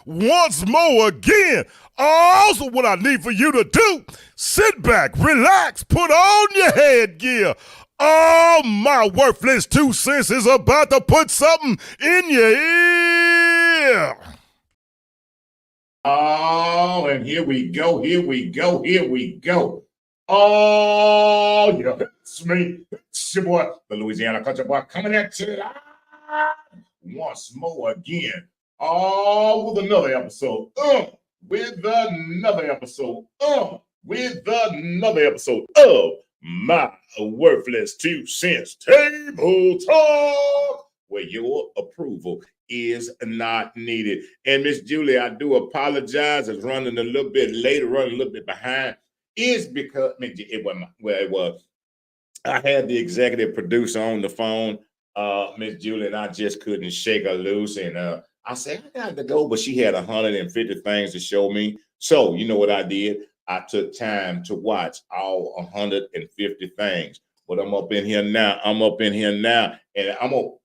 once more again. Also, what I need for you to do, sit back, relax, put on your headgear. Oh, my worthless 2 cents is about to put something in your ear. Oh, and here we go, here we go, here we go. Oh, yeah, it's me. It's your boy, the Louisiana Country Boy, coming at you once more again. Oh, with another episode. With another episode. With another episode of my worthless 2 cents table talk, where your approval is not needed. And Miss Julie, I do apologize. It's running a little bit later, running a little bit behind. Is because it wasn't where it was. I had the executive producer on the phone, Miss Julie, and I just couldn't shake her loose. And I said, I got to go, but she had 150 things to show me. So you know what I did? I took time to watch all 150 things. But I'm up in here now. I'm up in here now. And I'm going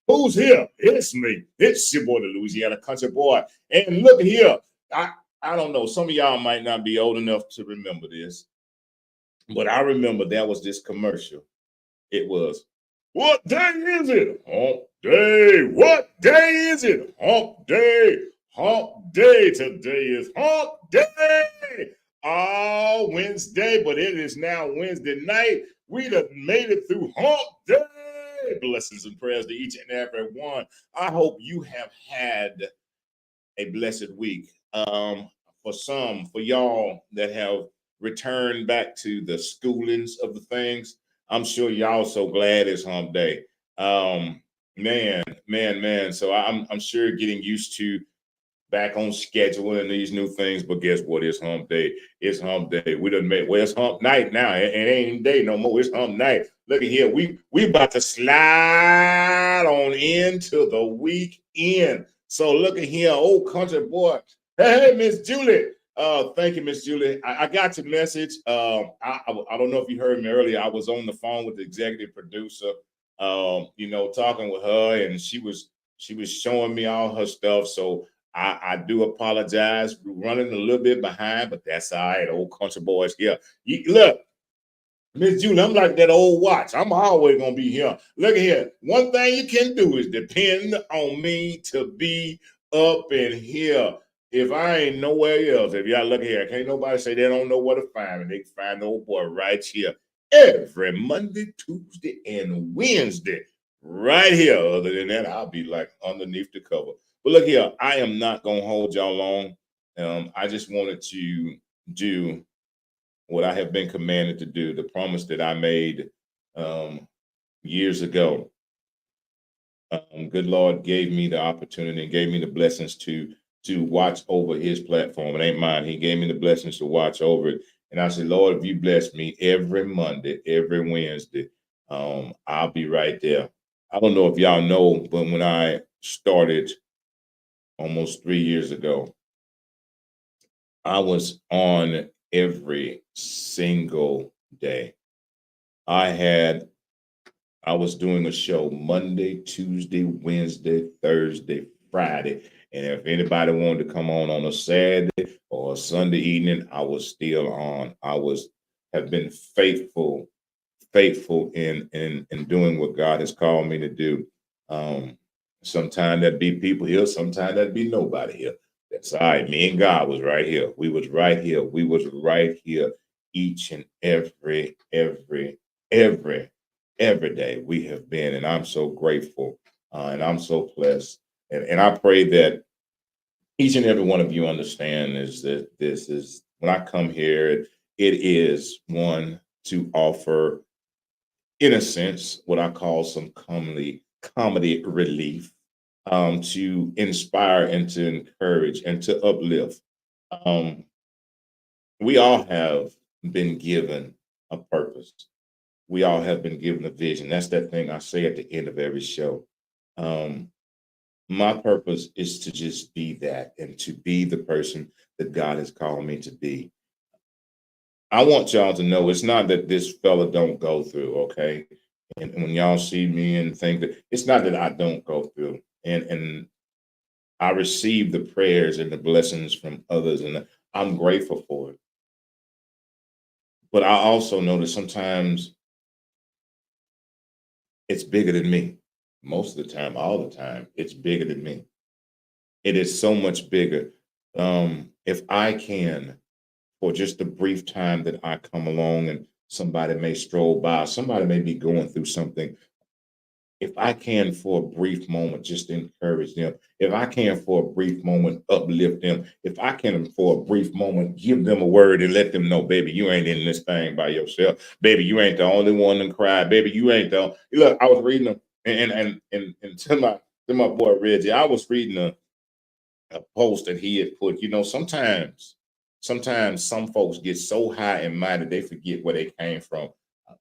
Who's here? It's me. It's your boy, the Louisiana Country Boy. And look here. I don't know. Some of y'all might not be old enough to remember this, but I remember there was this commercial. It was, what day is it? Hump day. What day is it? Hump day. Hump day. Today is hump day. Oh, Wednesday, but it is now Wednesday night. We done made it through hump day. Blessings and prayers to each and every one. I hope you have had a blessed week. For y'all that have returned back to the schoolings of the things, I'm sure y'all so glad it's hump day. Man. So I'm sure getting used to back on schedule and these new things, but guess what? It's hump day. It's hump day. We done made it's hump night now. It ain't day no more. It's hump night. Look at here. We about to slide on into the weekend. So look at here, old country boy. Hey, Miss Julie. Thank you, Miss Julie. I got your message. I don't know if you heard me earlier. I was on the phone with the executive producer. Talking with her, and she was showing me all her stuff. So I do apologize. We're running a little bit behind, but that's all right. Old country boys here. Look, Miss Julie, I'm like that old watch. I'm always gonna be here. Look at here. One thing you can do is depend on me to be up in here. If I ain't nowhere else, if y'all look here, can't nobody say they don't know where to find me. They can find the old boy right here every Monday, Tuesday, and Wednesday. Right here. Other than that, I'll be like underneath the cover. But look here, I am not gonna hold y'all long. I just wanted to do what I have been commanded to do, the promise that I made years ago. Good Lord gave me the opportunity and gave me the blessings to watch over his platform. It ain't mine. He gave me the blessings to watch over it. And I said, Lord, if you bless me every Monday, every Wednesday, I'll be right there. I don't know if y'all know, but when I started almost 3 years ago, I was on every single day. I was doing a show Monday, Tuesday, Wednesday, Thursday, Friday. And if anybody wanted to come on a Saturday or a Sunday evening, I was still on. Have been faithful in doing what God has called me to do. Sometimes that'd be people here, sometimes that'd be nobody here. That's all right. Me and God was right here. We was right here. We was right here each and every day we have been. And I'm so grateful and I'm so blessed. And I pray that each and every one of you understand is that this is when I come here, it is one to offer, in a sense, what I call some comedy relief, to inspire and to encourage and to uplift. Um, we all have been given a purpose. We all have been given a vision. That's that thing I say at the end of every show. My purpose is to just be that and to be the person that God has called me to be. I want y'all to know it's not that this fella don't go through, okay? And when y'all see me and think that it's not that I don't go through, and I receive the prayers and the blessings from others, and I'm grateful for it. But I also know that sometimes it's bigger than me. Most of the time, all the time, it's bigger than me. It is so much bigger. If I can, for just the brief time that I come along and somebody may stroll by, somebody may be going through something. If I can, for a brief moment, just encourage them. If I can, for a brief moment, uplift them. If I can, for a brief moment, give them a word and let them know, baby, you ain't in this thing by yourself. Baby, you ain't the only one to cry. Baby, you ain't the. Look, I was reading them, and to my boy Reggie, I was reading a post that he had put. Sometimes some folks get so high and mighty they forget where they came from.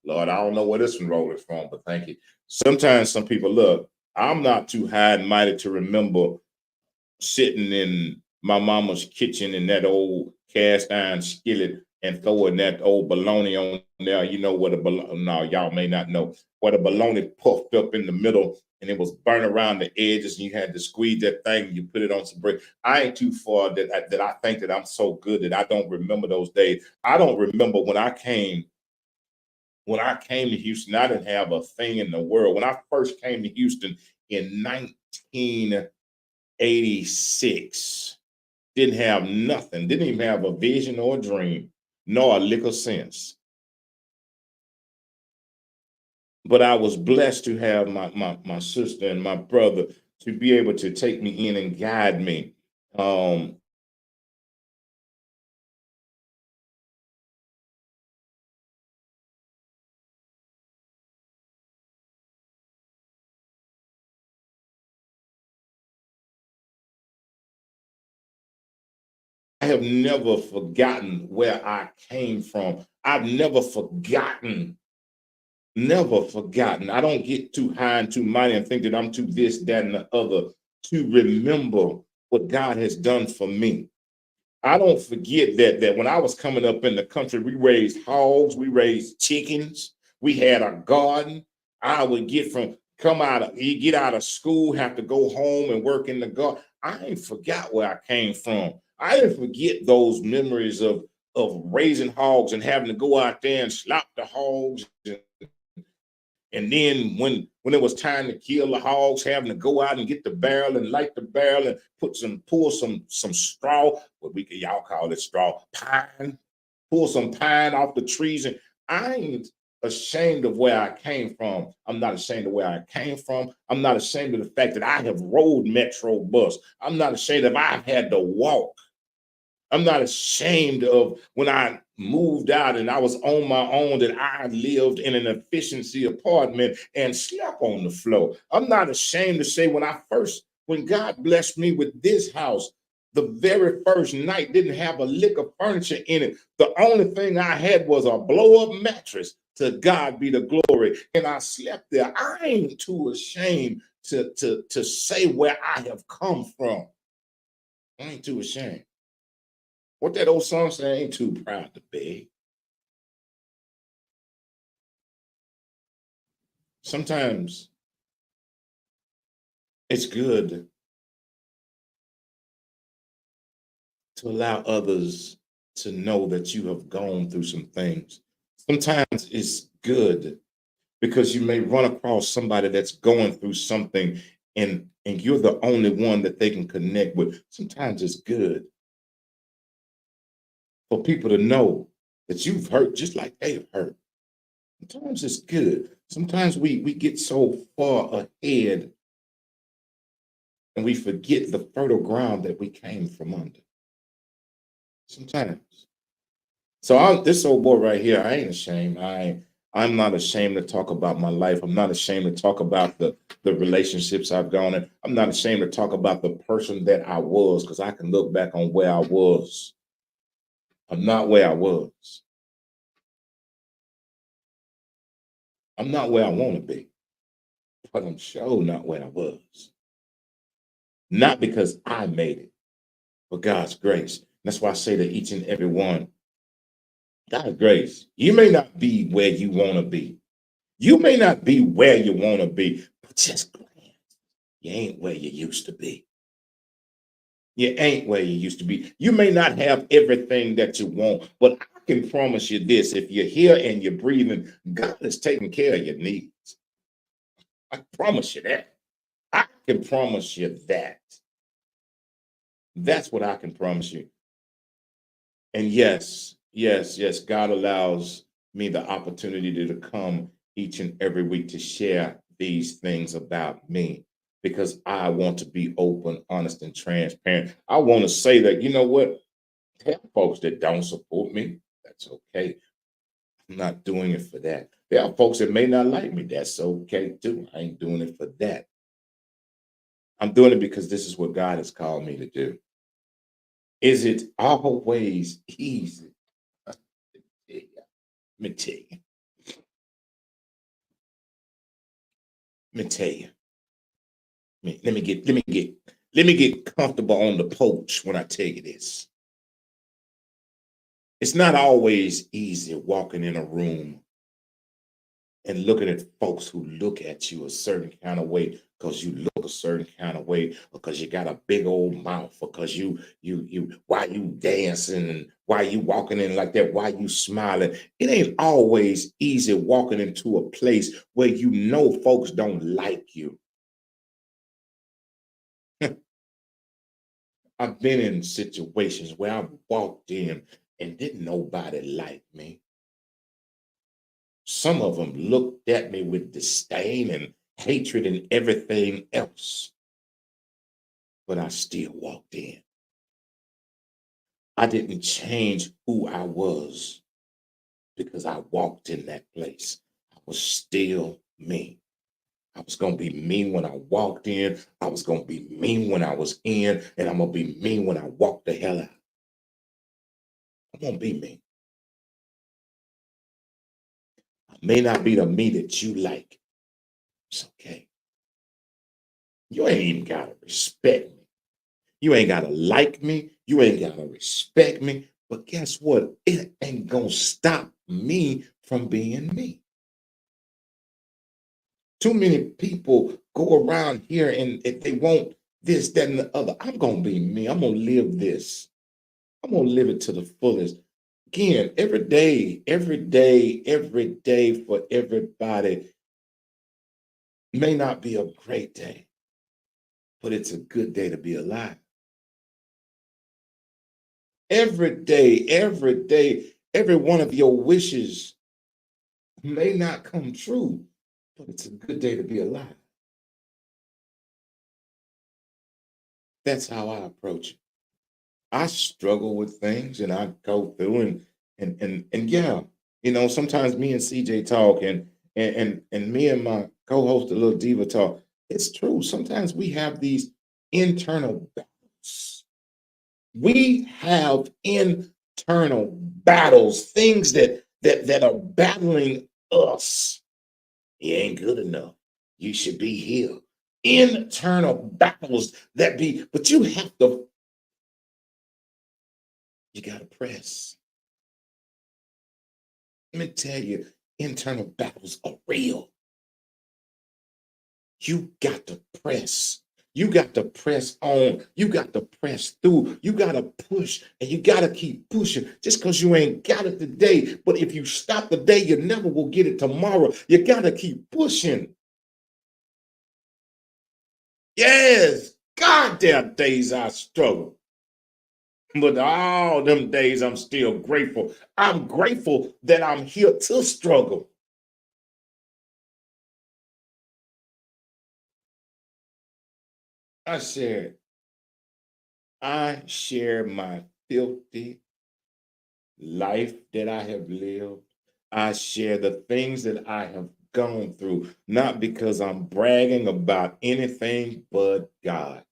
Lord, I don't know where this one roll is from, but thank you. Sometimes some people look. I'm not too high and mighty to remember sitting in my mama's kitchen in that old cast iron skillet and throwing that old bologna on there. You know what a bologna? No, y'all may not know what a bologna puffed up in the middle and it was burnt around the edges, and you had to squeeze that thing and you put it on some bread. I ain't too far that I think that I'm so good that I don't remember those days. I don't remember when I came to Houston. I didn't have a thing in the world. When I first came to Houston in 1986, didn't have nothing, didn't even have a vision or a dream, nor a lick of sense. But I was blessed to have my sister and my brother to be able to take me in and guide me. Um, I have never forgotten where I came from. I've never forgotten. I don't get too high and too mighty and think that I'm too this, that, and the other to remember what God has done for me. I don't forget that when I was coming up in the country, we raised hogs, we raised chickens, we had a garden. I would get out of school, have to go home and work in the garden. I ain't forgot where I came from. I didn't forget those memories of raising hogs and having to go out there and slop the hogs and then when it was time to kill the hogs, having to go out and get the barrel and light the barrel and pull some straw, what we could y'all call it straw, pine, pull some pine off the trees. And I ain't ashamed of where I came from. I'm not ashamed of where I came from. I'm not ashamed of the fact that I have rode Metro bus. I'm not ashamed of I've had to walk. I'm not ashamed of when I moved out and I was on my own, that I lived in an efficiency apartment and slept on the floor. I'm not ashamed to say when God blessed me with this house, the very first night didn't have a lick of furniture in it. The only thing I had was a blow up mattress. To God be the glory. And I slept there. I ain't too ashamed to say where I have come from. I ain't too ashamed. What that old song say? I ain't too proud to beg. Sometimes it's good to allow others to know that you have gone through some things. Sometimes it's good because you may run across somebody that's going through something and you're the only one that they can connect with. Sometimes it's good for people to know that you've hurt just like they've hurt. Sometimes it's good. Sometimes we get so far ahead and we forget the fertile ground that we came from under. Sometimes. So this old boy right here, I ain't ashamed. I'm not ashamed to talk about my life. I'm not ashamed to talk about the relationships I've gone in. I'm not ashamed to talk about the person that I was, because I can look back on where I was. I'm not where I was. I'm not where I want to be, but I'm sure not where I was. Not because I made it, but God's grace. That's why I say to each and every one, God's grace. You may not be where you want to be, You may not be where you want to be, but just glance. You ain't where you used to be. You ain't where you used to be. You may not have everything that you want, but I can promise you this: if you're here and you're breathing, God is taking care of your needs. I promise you that. I can promise you that. That's what I can promise you. And yes, yes, yes, God allows me the opportunity to come each and every week to share these things about me because I want to be open, honest, and transparent. I want to say that, you know what? There are folks that don't support me. That's okay. I'm not doing it for that. There are folks that may not like me. That's okay too. I ain't doing it for that. I'm doing it because this is what God has called me to do. Is it always easy? Let me tell you. Let me tell you. Let me get comfortable on the porch when I tell you this. It's not always easy walking in a room and looking at folks who look at you a certain kind of way because you look a certain kind of way, because you got a big old mouth, because you why you dancing and why you walking in like that, why you smiling. It ain't always easy walking into a place where you know folks don't like you. I've been in situations where I've walked in and didn't nobody like me. Some of them looked at me with disdain and hatred and everything else, but I still walked in. I didn't change who I was because I walked in that place. I was still me. I was going to be me when I walked in. I was going to be me when I was in, and I'm going to be me when I walk the hell out. I'm going to be me. I may not be the me that you like. It's okay. You ain't even got to respect me. You ain't got to like me. You ain't got to respect me. But guess what? It ain't going to stop me from being me. Too many people go around here and if they want this, that, and the other, I'm going to be me. I'm going to live this. I'm going to live it to the fullest. Again, every day for everybody may not be a great day, but it's a good day to be alive. Every day, every one of your wishes may not come true, but it's a good day to be alive. That's how I approach it. I struggle with things and I go through and yeah, sometimes me and CJ talk and me and my co-host, the little diva talk. It's true. Sometimes we have these internal battles. We have internal battles, things that are battling us. You ain't good enough. You should be here. Internal battles but you gotta press. Let me tell you, internal battles are real. You got to press. You got to press on. You got to press through. You got to push and you got to keep pushing just because you ain't got it today. But if you stop today, you never will get it tomorrow. You got to keep pushing. Yes, goddamn days I struggle. But all them days I'm still grateful. I'm grateful that I'm here to struggle. I share my filthy life that I have lived. I share the things that I have gone through, not because I'm bragging about anything but God.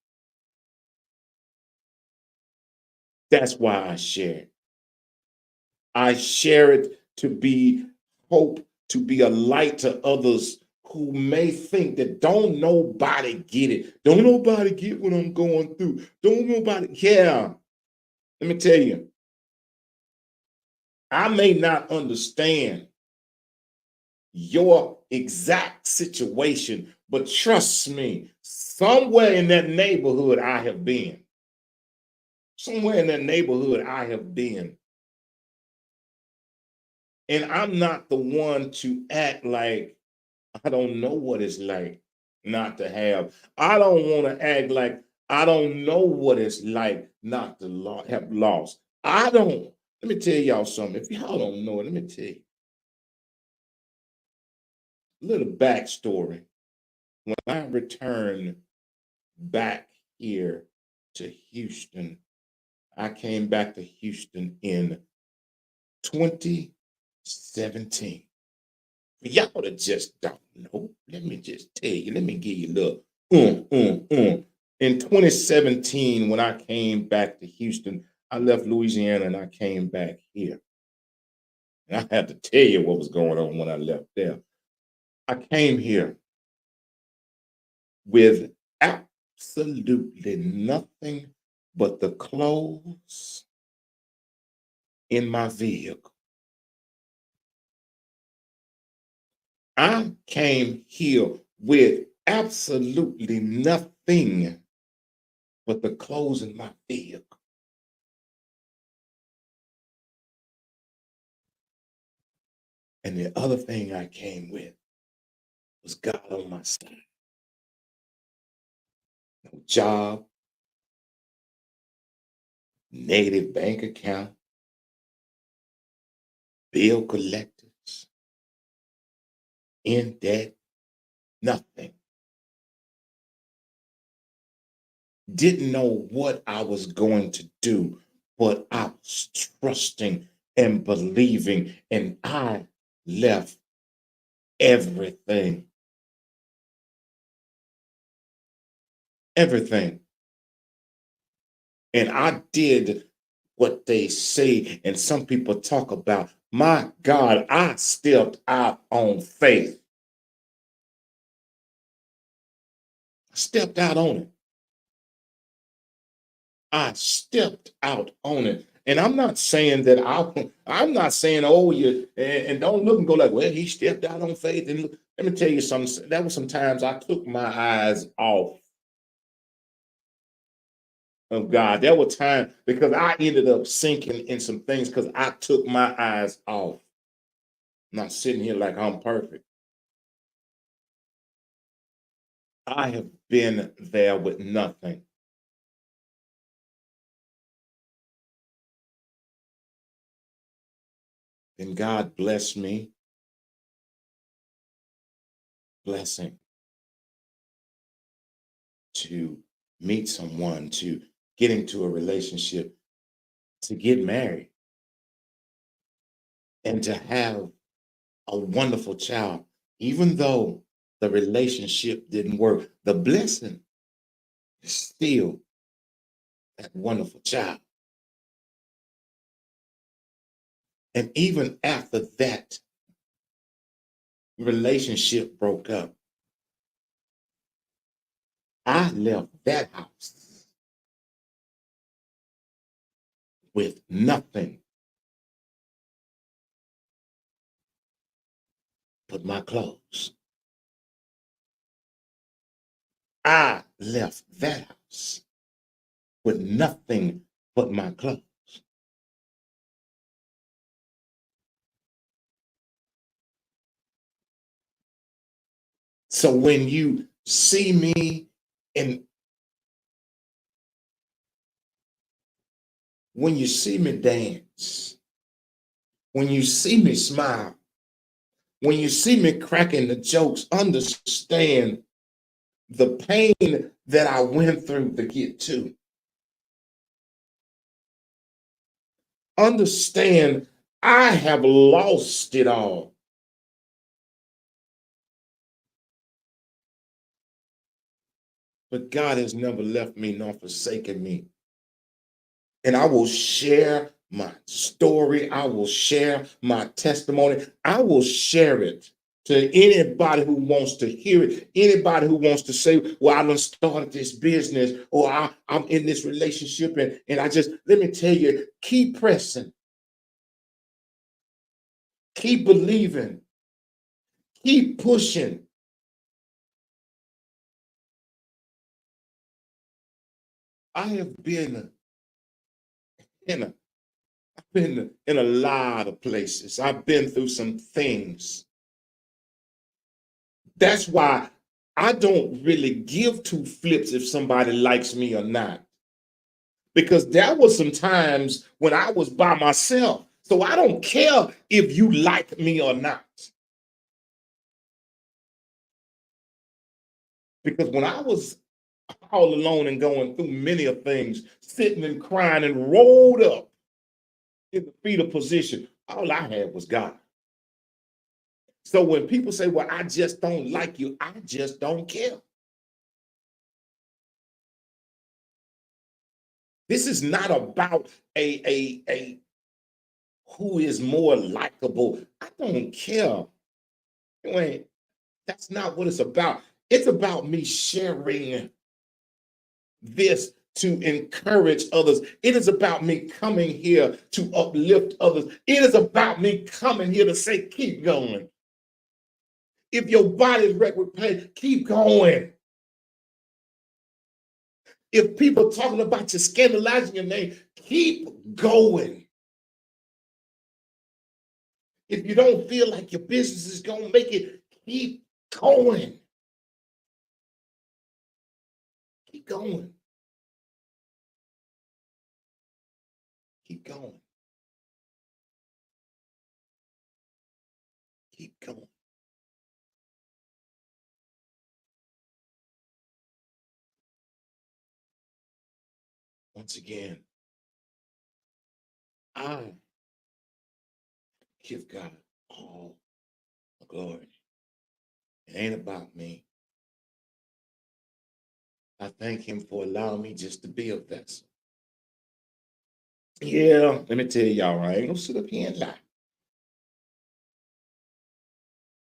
That's why I share it. I share it to be hope, to be a light to others who may think that don't nobody get it. Don't nobody get what I'm going through. Don't nobody, yeah. Let me tell you, I may not understand your exact situation, but trust me, somewhere in that neighborhood I have been. Somewhere in that neighborhood I have been. And I'm not the one to act like I don't know what it's like not to have. I don't want to act like I don't know what it's like not to have lost. I don't. Let me tell y'all something. If y'all don't know it, let me tell you a little backstory. When I returned back here to Houston, I came back to Houston in 2017. Y'all that just don't know, let me just tell you, let me give you a little In 2017, when I came back to Houston, I left Louisiana and I came back here. And I have to tell you what was going on when I left there. I came here with absolutely nothing but the clothes in my vehicle. I came here with absolutely nothing but the clothes in my vehicle. And the other thing I came with was God on my side. No job, negative bank account, bill collectors, in debt, nothing. Didn't know what I was going to do, but I was trusting and believing, and I left everything. Everything. And I did what they say, and some people talk about. My God, I stepped out on faith. I stepped out on it. I stepped out on it. And I'm not saying that I'm not saying, oh, you and don't look and go like, well, he stepped out on faith. And look, let me tell you something. That was sometimes I took my eyes off of God. There were times because I ended up sinking in some things because I took my eyes off. I'm not sitting here like I'm perfect. I have been there with nothing. And God blessed me, blessing to meet someone, to get into a relationship, to get married, and to have a wonderful child. Even though the relationship didn't work, the blessing is still that wonderful child. And even after that relationship broke up, I left that house with nothing but my clothes. I left that house with nothing but my clothes. So when you see me and when you see me dance, when you see me smile, when you see me cracking the jokes, understand the pain that I went through to get to. Understand I have lost it all. But God has never left me nor forsaken me. And I will share my story. I will share my testimony. I will share it to anybody who wants to hear it. Anybody who wants to say, well, I done started this business or I'm in this relationship. And I just, let me tell you, keep pressing, keep believing, Keep pushing. I have been in a been in a lot of places. I've been through some things. That's why I don't really give two flips if somebody likes me or not. Because there was some times when I was by myself. So I don't care if you like me or not. Because when I was all alone and going through many of things, sitting and crying and rolled up in the fetal position, all I had was God. So when people say, well, I just don't like you, I just don't care. This is not about a who is more likable. I don't care. Wait, that's not what it's about. It's about me sharing this to encourage others. It is about me coming here to uplift others. It is about me coming here to say, keep going. If your body's wrecked with pain, keep going. If people talking about you, scandalizing your name, keep going. If you don't feel like your business is going to make it, keep going. Keep going. Keep going. Keep going. Once again, I give God all the glory. It ain't about me. I thank him for allowing me just to be a vessel. Yeah, let me tell y'all, I ain't gonna sit up here and lie.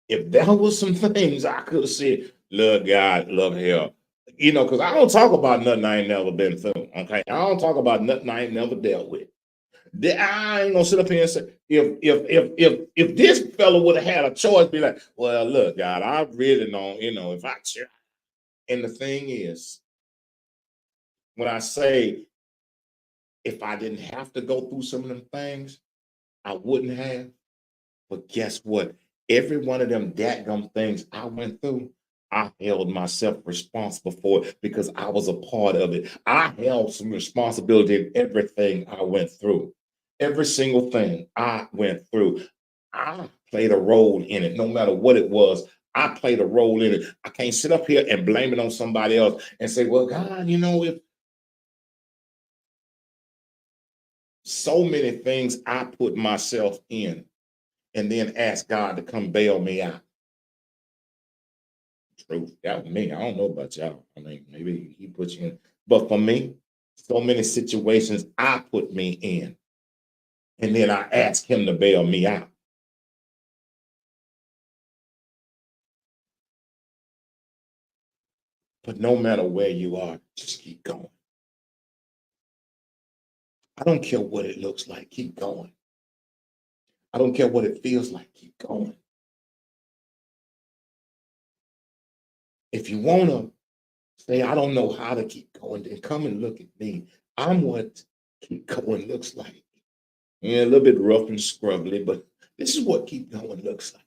If there was some things I could have said, love God, love hell, because I don't talk about nothing I ain't never been through. Okay, I don't talk about nothing I ain't never dealt with. I ain't gonna sit up here and say if this fella would have had a choice, be like, well, look, God, I really don't, if I try. And the thing is, when I say if I didn't have to go through some of them things, I wouldn't have. But guess what? Every one of them dadgum things I went through, I held myself responsible for it because I was a part of it. I held some responsibility in everything I went through. Every single thing I went through, I played a role in it, no matter what it was. I played a role in it. I can't sit up here and blame it on somebody else and say, well, God, if so many things I put myself in and then ask God to come bail me out. Truth. That was me. I don't know about y'all. I mean, maybe he put you in. But for me, so many situations I put me in. And then I ask him to bail me out. But no matter where you are, just keep going. I don't care what it looks like. Keep going. I don't care what it feels like. Keep going. If you want to say, I don't know how to keep going, then come and look at me. I'm what keep going looks like. Yeah, a little bit rough and scrubbly, but this is what keep going looks like.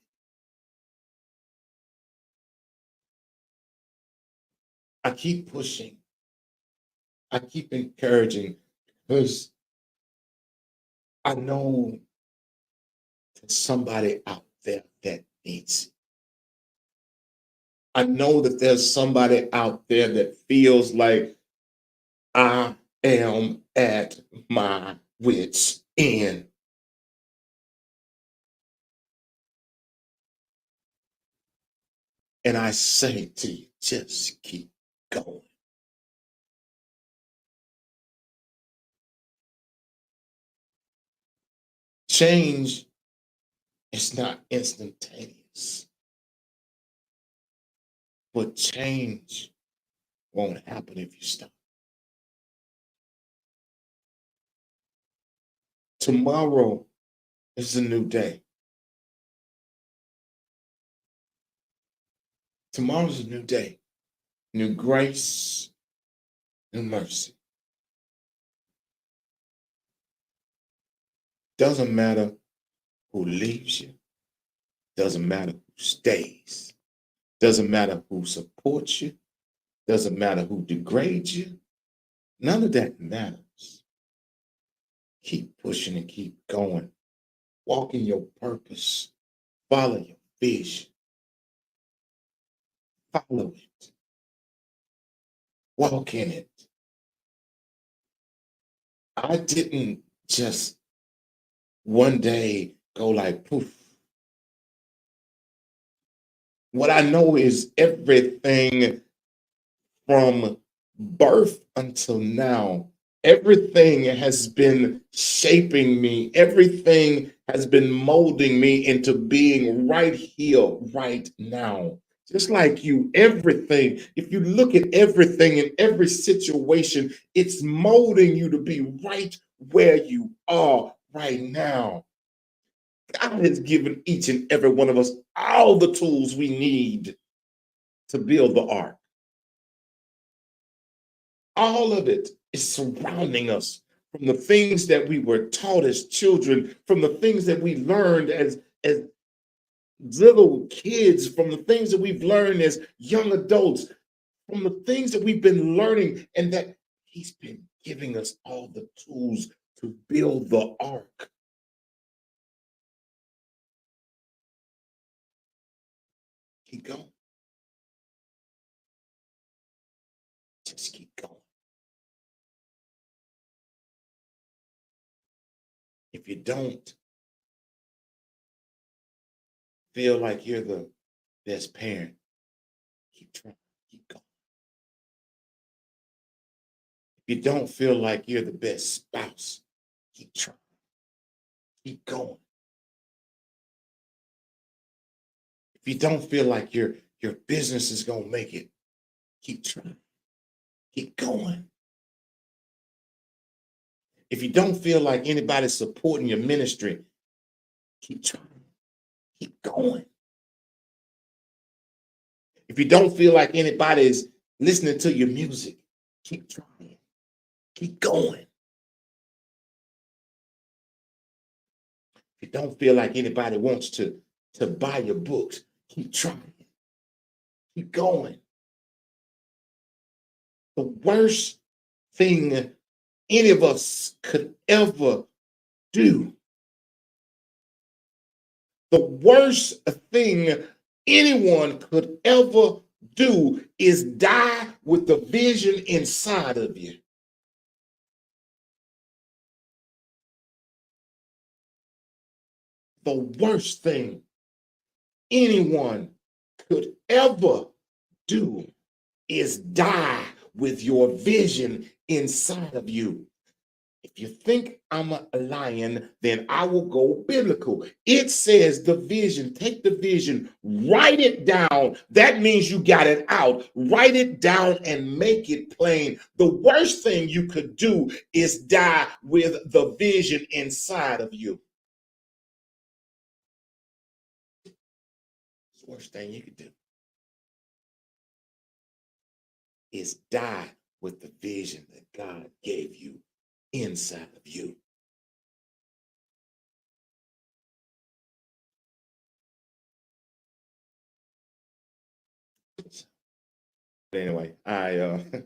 I keep pushing. I keep encouraging because I know there's somebody out there that needs it. I know that there's somebody out there that feels like I am at my wits' end. And I say to you, just keep going. Change is not instantaneous, but change won't happen if you stop. Tomorrow is a new day. Tomorrow's a new day, new grace, new mercy. Doesn't matter who leaves you, doesn't matter who stays, doesn't matter who supports you, doesn't matter who degrades you. None of that matters. Keep pushing and keep going. Walk in your purpose. Follow your vision. Follow it. Walk in it. I didn't just one day go like poof. What I know is everything from birth until now, everything has been shaping me. Everything has been molding me into being right here, right now. Just like you, everything, if you look at everything in every situation, it's molding you to be right where you are right now. God has given each and every one of us all the tools we need to build the ark. All of it is surrounding us from the things that we were taught as children, from the things that we learned as little kids, from the things that we've learned as young adults, from the things that we've been learning, and that He's been giving us all the tools to build the ark. Keep going. Just keep going. If you don't feel like you're the best parent, keep trying, keep going. If you don't feel like you're the best spouse, keep trying, keep going. If you don't feel like your business is gonna make it, keep trying, keep going. If you don't feel like anybody's supporting your ministry, keep trying, keep going. If you don't feel like anybody's listening to your music, keep trying, keep going. If you don't feel like anybody wants to buy your books, keep trying, keep going. The worst thing any of us could ever do, the worst thing anyone could ever do is die with the vision inside of you. The worst thing anyone could ever do is die with your vision inside of you. If you think I'm a lion, then I will go biblical. It says the vision, take the vision, write it down. That means you got it out. Write it down and make it plain. The worst thing you could do is die with the vision inside of you. It's the worst thing you could do is die with the vision that God gave you inside of you. But anyway, I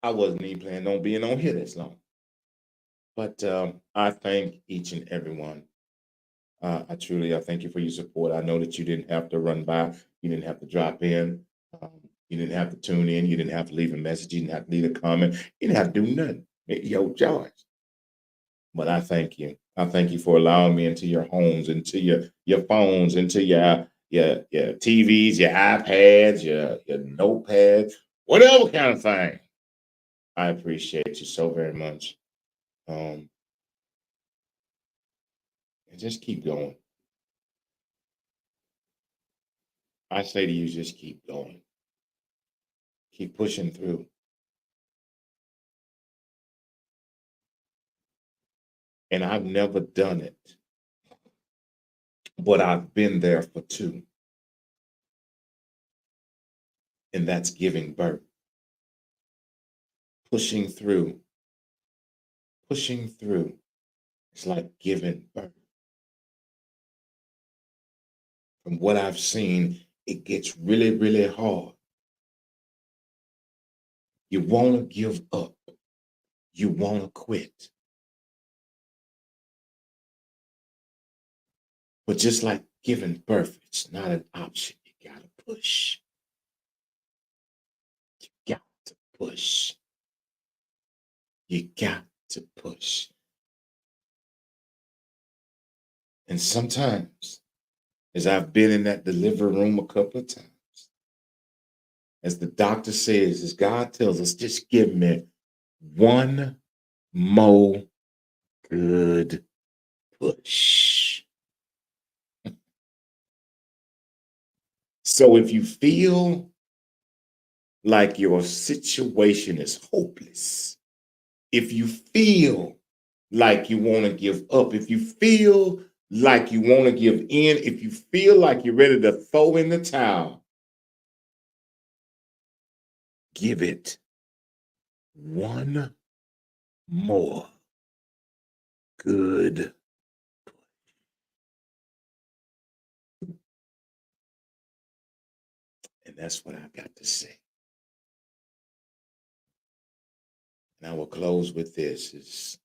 wasn't even planning on being on here this long. But I thank each and every one. I thank you for your support. I know that you didn't have to run by, you didn't have to drop in, um, you didn't have to tune in, you didn't have to leave a message, you didn't have to leave a comment, you didn't have to do nothing. Your choice. But I thank you. I thank you for allowing me into your homes, into your phones, into your TVs, your iPads, your notepads, whatever kind of thing. I appreciate you so very much. Um, and just keep going. I say to you, just keep going. Keep pushing through. And I've never done it, but I've been there for two. and that's giving birth. Pushing through, pushing through. It's like giving birth. From what I've seen, it gets really, really hard. You want to give up. You want to quit. But just like giving birth, it's not an option. You got to push. You got to push. You got to push. And sometimes, as I've been in that delivery room a couple of times, as the doctor says, as God tells us, just give me one more good push. So if you feel like your situation is hopeless, if you feel like you want to give up, if you feel like you want to give in, if you feel like you're ready to throw in the towel, give it one more good. And that's what I've got to say. And I will close with this is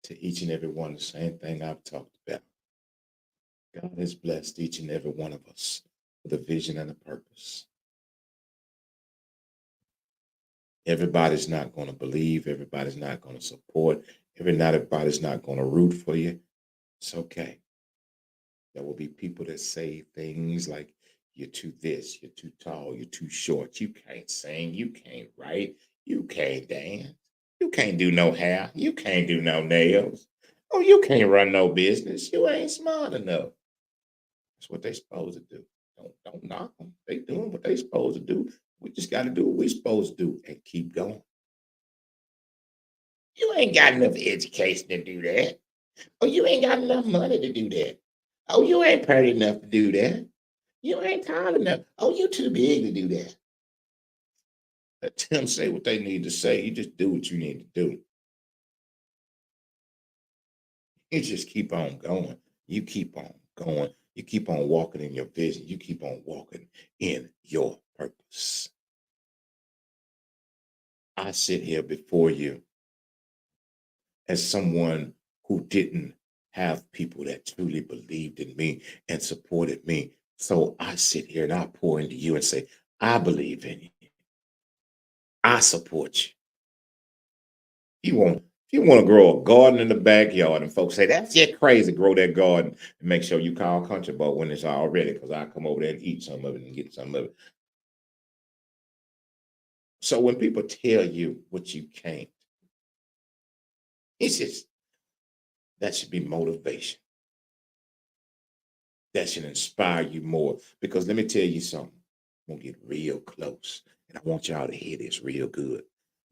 to each and every one, the same thing I've talked about. God has blessed each and every one of us with a vision and a purpose. Everybody's not going to believe. Everybody's not going to support. Everybody's not going to root for you. It's okay. There will be people that say things like, you're too this, you're too tall, you're too short, you can't sing, you can't write, you can't dance, you can't do no hair, you can't do no nails. Oh, you can't run no business. You ain't smart enough. That's what they supposed to do. Don't knock them. They doing what they supposed to do. We just got to do what we supposed to do and keep going. You ain't got enough education to do that. Oh, you ain't got enough money to do that. Oh, you ain't pretty enough to do that. You ain't tall enough. Oh, you too big to do that. Let them say what they need to say. You just do what you need to do. You just keep on going. You keep on going. You keep on walking in your vision. You keep on walking in your purpose. I sit here before you as someone who didn't have people that truly believed in me and supported me. So I sit here and I pour into you and say, I believe in you. I support you. If you want to grow a garden in the backyard and folks say, that's just crazy, grow that garden, and make sure you call Country Boy when it's all ready, because I come over there and eat some of it and get some of it. So when people tell you what you can't, it's just, that should be motivation. That should inspire you more. Because let me tell you something. I'm gonna get real close. And I want y'all to hear this real good.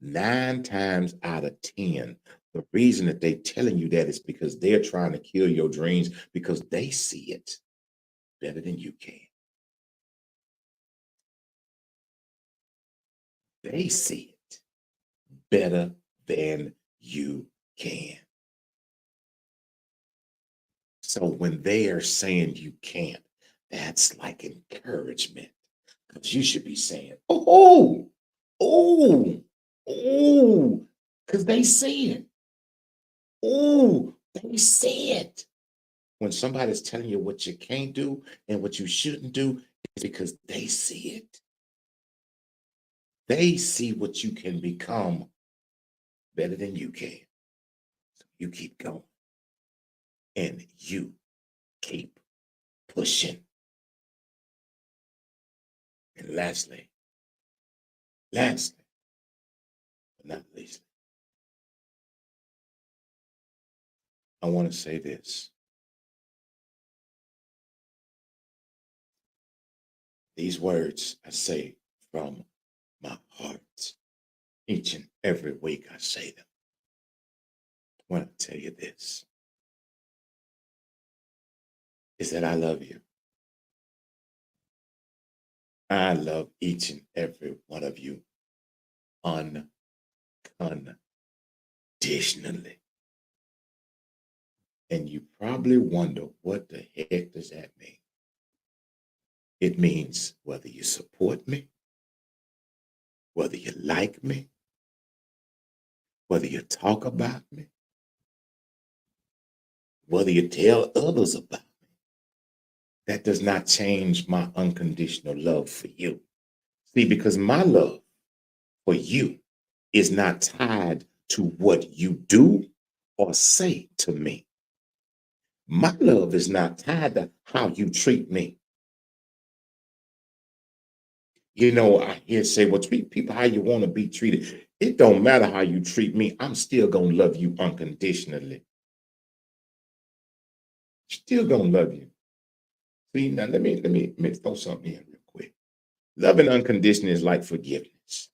9 times out of 10, the reason that they're telling you that is because they're trying to kill your dreams because they see it better than you can. They see it better than you can. So when they are saying you can't, that's like encouragement. Because you should be saying, oh, oh, oh, because they see it. Oh, they see it. When somebody's telling you what you can't do and what you shouldn't do, it's because they see it. They see what you can become better than you can. So you keep going and you keep pushing. And lastly, but not least, I want to say this. These words I say from my heart. Each and every week I say them. I want to tell you this is that I love you. I love each and every one of you unconditionally. And you probably wonder, what the heck does that mean? It means whether you support me, whether you like me, whether you talk about me, whether you tell others about me, that does not change my unconditional love for you. See, because my love for you is not tied to what you do or say to me. My love is not tied to how you treat me. You know, I hear say, well, treat people how you want to be treated. It don't matter how you treat me. I'm still gonna love you unconditionally. Still gonna love you. See, now let me throw something in real quick. Loving unconditionally is like forgiveness.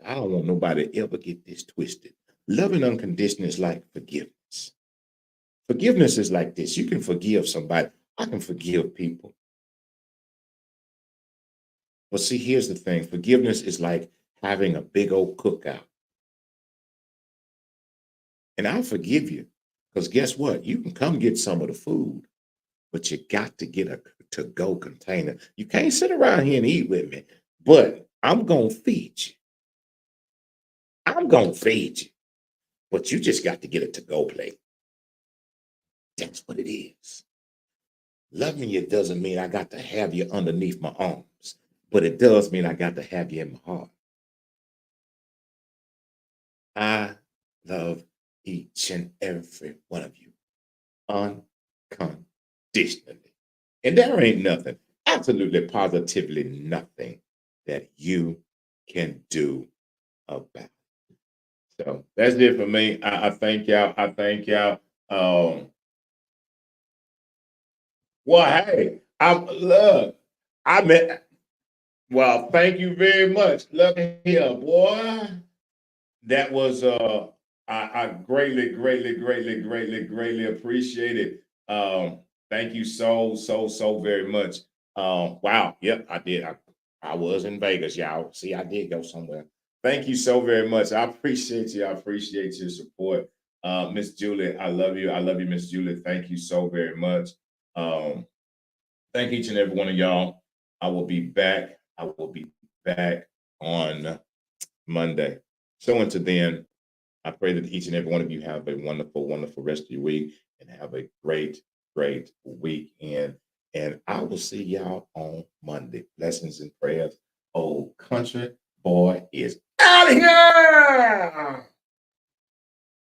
I don't want nobody to ever get this twisted. Loving unconditionally is like forgiveness. Forgiveness is like this. You can forgive somebody. I can forgive people. But see, here's the thing. Forgiveness is like having a big old cookout. And I'll forgive you. Because guess what? You can come get some of the food, but you got to get a to-go container. You can't sit around here and eat with me, but I'm going to feed you. I'm going to feed you, but you just got to get a to-go plate. That's what it is. Loving you doesn't mean I got to have you underneath my arms, but it does mean I got to have you in my heart. I love each and every one of you unconditionally. And there ain't nothing, absolutely positively nothing that you can do about it. So that's it for me. I thank y'all. I thank y'all. Well, hey, I look, I met. Well, thank you very much. Look here, boy. That was I greatly appreciate it. Thank you so very much. Wow, yep, I did. I was in Vegas, y'all. See, I did go somewhere. Thank you so very much. I appreciate you. I appreciate your support. Miss Julie, I love you. I love you, Miss Julie. Thank you so very much. Um, thank each and every one of y'all. I will be back. I will be back on Monday. So until then, I pray that each and every one of you have a wonderful rest of your week and have a great weekend. And I will see y'all on Monday. Blessings and prayers. Old country boy is out of here.